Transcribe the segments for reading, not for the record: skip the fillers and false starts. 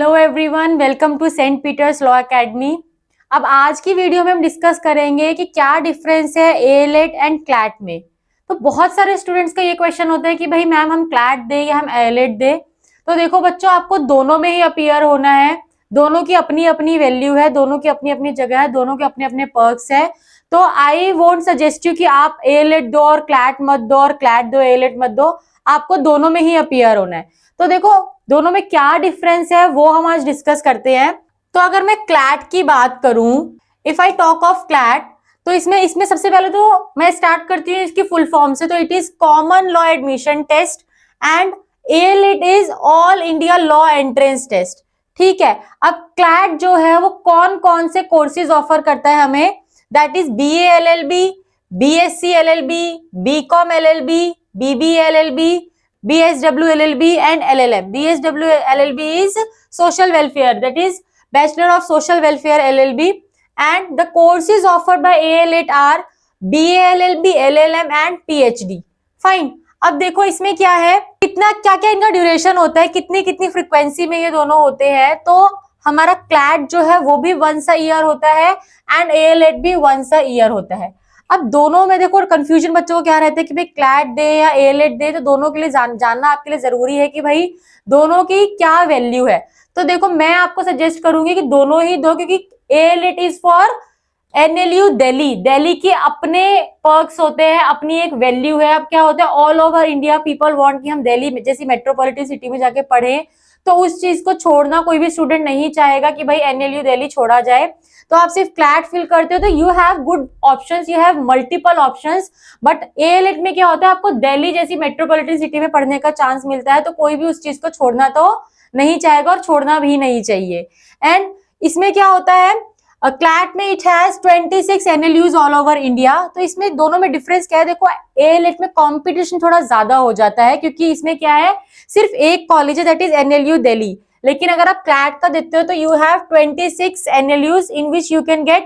Hello everyone, welcome to Saint Peter's law academy. अब आज की वीडियो में हम डिस्कस करेंगे कि क्या डिफरेंस है एलेट एंड क्लैट में। तो बहुत सारे स्टूडेंट्स का ये क्वेश्चन होता है कि भाई मैम हम क्लैट दे या हम एलेट दे। तो देखो बच्चों, आपको दोनों में ही अपीयर होना है। दोनों की अपनी अपनी वैल्यू है, दोनों की अपनी अपनी जगह है, दोनों के अपने अपने पर्क्स है। तो आई वोंट सजेस्ट यू कि आप एलेट दो और क्लैट मत दो और क्लैट दो एलेट मत दो। आपको दोनों में ही अपीयर होना है। तो देखो दोनों में क्या डिफरेंस है वो हम आज डिस्कस करते हैं। तो अगर मैं क्लैट की बात करूं, if I talk of CLAT, तो इसमें इसमें सबसे पहले तो मैं स्टार्ट करती हूँ इसकी फुल फॉर्म से। तो it is common law admission test and AILET is all India law entrance test. ठीक है, अब क्लैट जो है वो कौन कौन से कोर्सेज ऑफर करता है हमें, that is BA LLB, BSc LLB, BCom LLB, BBA LLB, BSW LLB and LLM. BSW LLB is Social Welfare, that is Bachelor of Social Welfare LLB, and the courses offered by ALET are BA LLB, LLM and PhD. Fine. अब देखो इसमें क्या है, कितना क्या क्या इनका duration होता है, कितनी कितनी फ्रीक्वेंसी में ये दोनों होते हैं। तो हमारा क्लैट जो है वो भी वंस अ ईयर होता है एंड ALET भी वंस अ ईयर होता है। अब दोनों में देखो कंफ्यूजन बच्चों को क्या रहता है कि भाई क्लैट दे या एलेट दे। तो दोनों के लिए जानना आपके लिए जरूरी है कि भाई दोनों की क्या वैल्यू है। तो देखो मैं आपको सजेस्ट करूंगी कि दोनों ही दो, क्योंकि AILET is for NLU Delhi. Delhi के अपने पर्क्स होते हैं, अपनी एक वैल्यू है। अब क्या होता है, all over India people want कि हम दिल्ली जैसी मेट्रोपॉलिटन सिटी में जाके पढ़ें। तो उस चीज को छोड़ना कोई भी स्टूडेंट नहीं चाहेगा कि भाई NLU दिल्ली छोड़ा जाए। तो आप सिर्फ क्लैट फिल करते हो तो you have good options, you have multiple options. But AILET में क्या होता है, आपको दिल्ली जैसी मेट्रोपॉलिटन सिटी में पढ़ने का चांस मिलता है। तो कोई भी उस चीज को छोड़ना तो नहीं चाहेगा और छोड़ना भी नहीं चाहिए। एंड इसमें क्या होता है, क्लैट में it has 26 NLUs all over India. तो इसमें दोनों में डिफरेंस क्या है, देखो एलेट में कंपटीशन थोड़ा ज्यादा हो जाता है, क्योंकि इसमें क्या है सिर्फ एक कॉलेज है दैट इज NLU दिल्ली। लेकिन अगर आप क्लैट का देते हो तो you have 26 NLUs in which you can get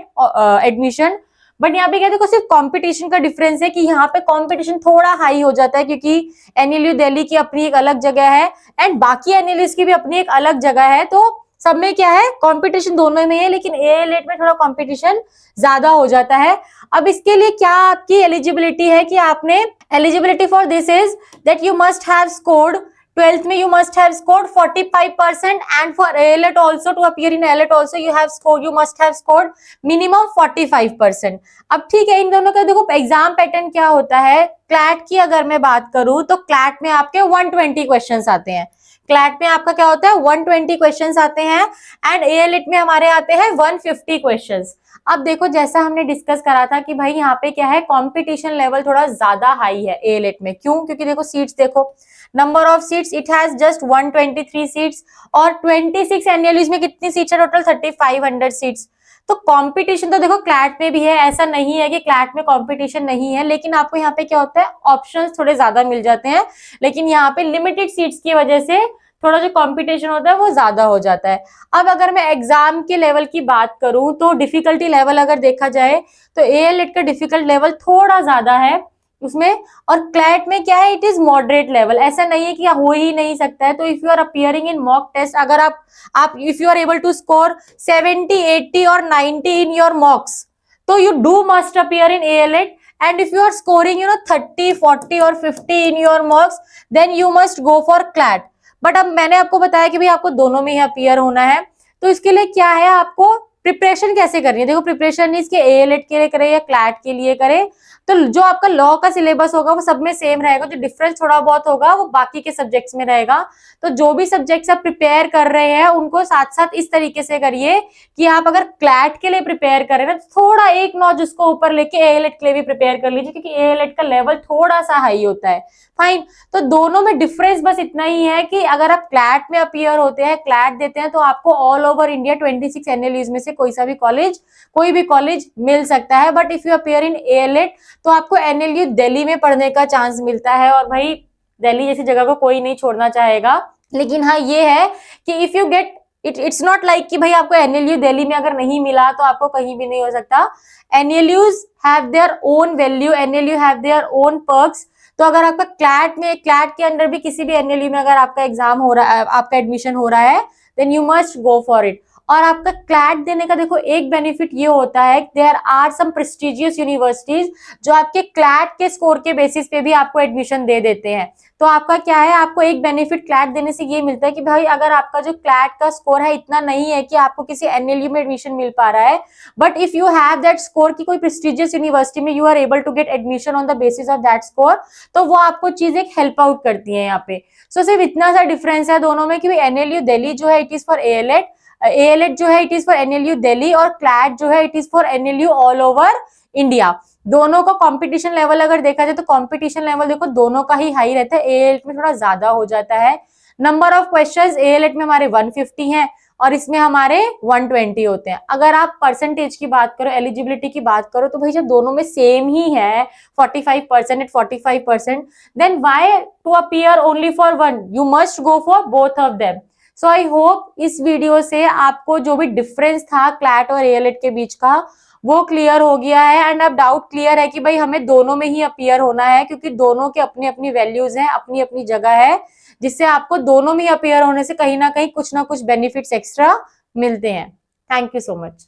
admission. But यहाँ पे क्या देखो, सिर्फ कंपटीशन का डिफरेंस है कि यहाँ पे कंपटीशन थोड़ा हाई हो जाता है, क्योंकि NLU दिल्ली की अपनी एक अलग जगह है एंड बाकी NLUs की भी अपनी एक अलग जगह है। तो सब में क्या है, कंपटीशन दोनों में है, लेकिन एलेट में थोड़ा कंपटीशन ज्यादा हो जाता है। अब इसके लिए क्या आपकी एलिजिबिलिटी है कि आपने eligibility for this is that you must have scored 12th में, you must have scored 45% and for ALET also, to appear in ALET also you must have scored minimum 45%। अब ठीक है, इन दोनों का देखो एग्जाम पैटर्न क्या होता है। क्लैट की अगर मैं बात करूं तो क्लैट में आपके 120 क्वेश्चंस आते हैं। क्लैट में आपका क्या होता है, 120 क्वेश्चंस आते हैं एंड एलेट में हमारे आते हैं 150 क्वेश्चंस। अब देखो जैसा हमने डिस्कस करा था कि भाई यहाँ पे क्या है, कंपटीशन लेवल थोड़ा ज्यादा हाई है एलेट में। क्यों? क्योंकि देखो सीट्स देखो, number of seats it has just 123 seats और 26 NLUs में कितनी सीट्स है टोटल, 3500 सीट्स। तो कंपटीशन तो देखो क्लैट में भी है, ऐसा नहीं है कि क्लैट में कंपटीशन नहीं है, लेकिन आपको यहाँ पे क्या होता है, ऑप्शंस थोड़े ज्यादा मिल जाते हैं। लेकिन यहाँ पे लिमिटेड सीट्स की वजह से थोड़ा जो कंपटीशन होता है वो ज्यादा हो जाता है। अब अगर मैं एग्जाम के लेवल की बात करूं तो डिफिकल्टी लेवल अगर देखा जाए तो एलेट का डिफिकल्ट लेवल थोड़ा ज्यादा है उसमें, और क्लैट में क्या है, इट इज मॉडरेट लेवल। ऐसा नहीं है कि हो ही नहीं सकता है। तो if you are appearing in mock test, अगर आप if you are able to score 70, 80 और 90 इन योर मॉक्स, तो you do must appear in AILET. And if you are scoring 30, 40 और 50 in your mocks, then you must go for CLAT. But अब मैंने आपको बताया कि भाई आपको दोनों में ही अपीयर होना है। तो इसके लिए क्या है, आपको प्रिपरेशन कैसे करनी है। देखो प्रिपरेशन इसके एलेट के लिए करे या क्लैट के लिए करे, तो जो आपका लॉ का सिलेबस होगा वो सब में सेम रहेगा। जो डिफरेंस थोड़ा बहुत होगा वो बाकी के सब्जेक्ट्स में रहेगा। तो जो भी सब्जेक्ट्स आप प्रिपेयर कर रहे हैं उनको साथ साथ इस तरीके से करिए कि आप अगर क्लैट के लिए प्रिपेयर करें ना तो थोड़ा एक नॉच उसको ऊपर लेके एलेट के लिए भी प्रिपेयर कर लीजिए, क्योंकि एलेट का लेवल थोड़ा सा हाई होता है। फाइन। तो दोनों में डिफरेंस बस इतना ही है कि अगर आप क्लैट में अपीयर होते हैं, क्लैट देते हैं, तो आपको ऑल ओवर इंडिया 26 NLUs में से कोई भी कॉलेज मिल सकता है। But if you appear in AILET तो आपको NLU दिल्ली में पढ़ने का चांस मिलता है, और भाई दिल्ली जैसी जगह को कोई नहीं छोड़ना चाहेगा। लेकिन हाँ ये है कि if you get it's not like कि भाई आपको NLU दिल्ली में अगर नहीं मिला तो आपको कहीं भी नहीं हो सकता। NLUs have their own value, NLU have their own perks. तो अगर आपका क्लैट के अंदर भी किसी भी NLU में अगर आपका एग्जाम हो रहा है, आपका एडमिशन हो रहा है, then you must go for it. और आपका क्लैट देने का देखो एक बेनिफिट ये होता है, there are some prestigious universities जो आपके क्लैट के स्कोर के बेसिस पे भी आपको एडमिशन दे देते हैं। तो आपका क्या है, आपको एक बेनिफिट क्लैट देने से ये मिलता है कि भाई अगर आपका जो क्लैट का स्कोर है इतना नहीं है कि आपको किसी एनएलयू में एडमिशन मिल पा रहा है, but if you have that score कि कोई प्रेस्टिजियस यूनिवर्सिटी में you are able to get admission on the basis of that score, तो वो आपको चीज एक हेल्प आउट करती है यहाँ पे। सो सिर्फ इतना सा डिफरेंस है दोनों में कि एनएलयू दिल्ली जो है इट इज फॉर एएलएड, एएलएड जो है it is for NLU Delhi, और क्लैट जो है it is for NLU all over India. दोनों का कंपटीशन लेवल अगर देखा जाए तो कंपटीशन लेवल देखो दोनों का ही हाई रहता है, एएलएड में थोड़ा ज्यादा हो जाता है। नंबर ऑफ क्वेश्चंस एएलएड में हमारे 150 हैं और इसमें हमारे 120 होते हैं। अगर आप परसेंटेज की बात करो, एलिजिबिलिटी की बात करो, तो भाई जब दोनों में सेम ही है 45% at 45%, then why to appear only for one, you must go for both of them. So I hope इस वीडियो से आपको जो भी डिफरेंस था क्लैट और एएलएड के बीच का वो क्लियर हो गया है, एंड अब डाउट क्लियर है कि भाई हमें दोनों में ही अपीयर होना है, क्योंकि दोनों के अपनी अपनी वैल्यूज हैं, अपनी अपनी जगह है, जिससे आपको दोनों में अपीयर होने से कहीं ना कुछ बेनिफिट्स एक्स्ट्रा मिलते हैं। Thank you so much.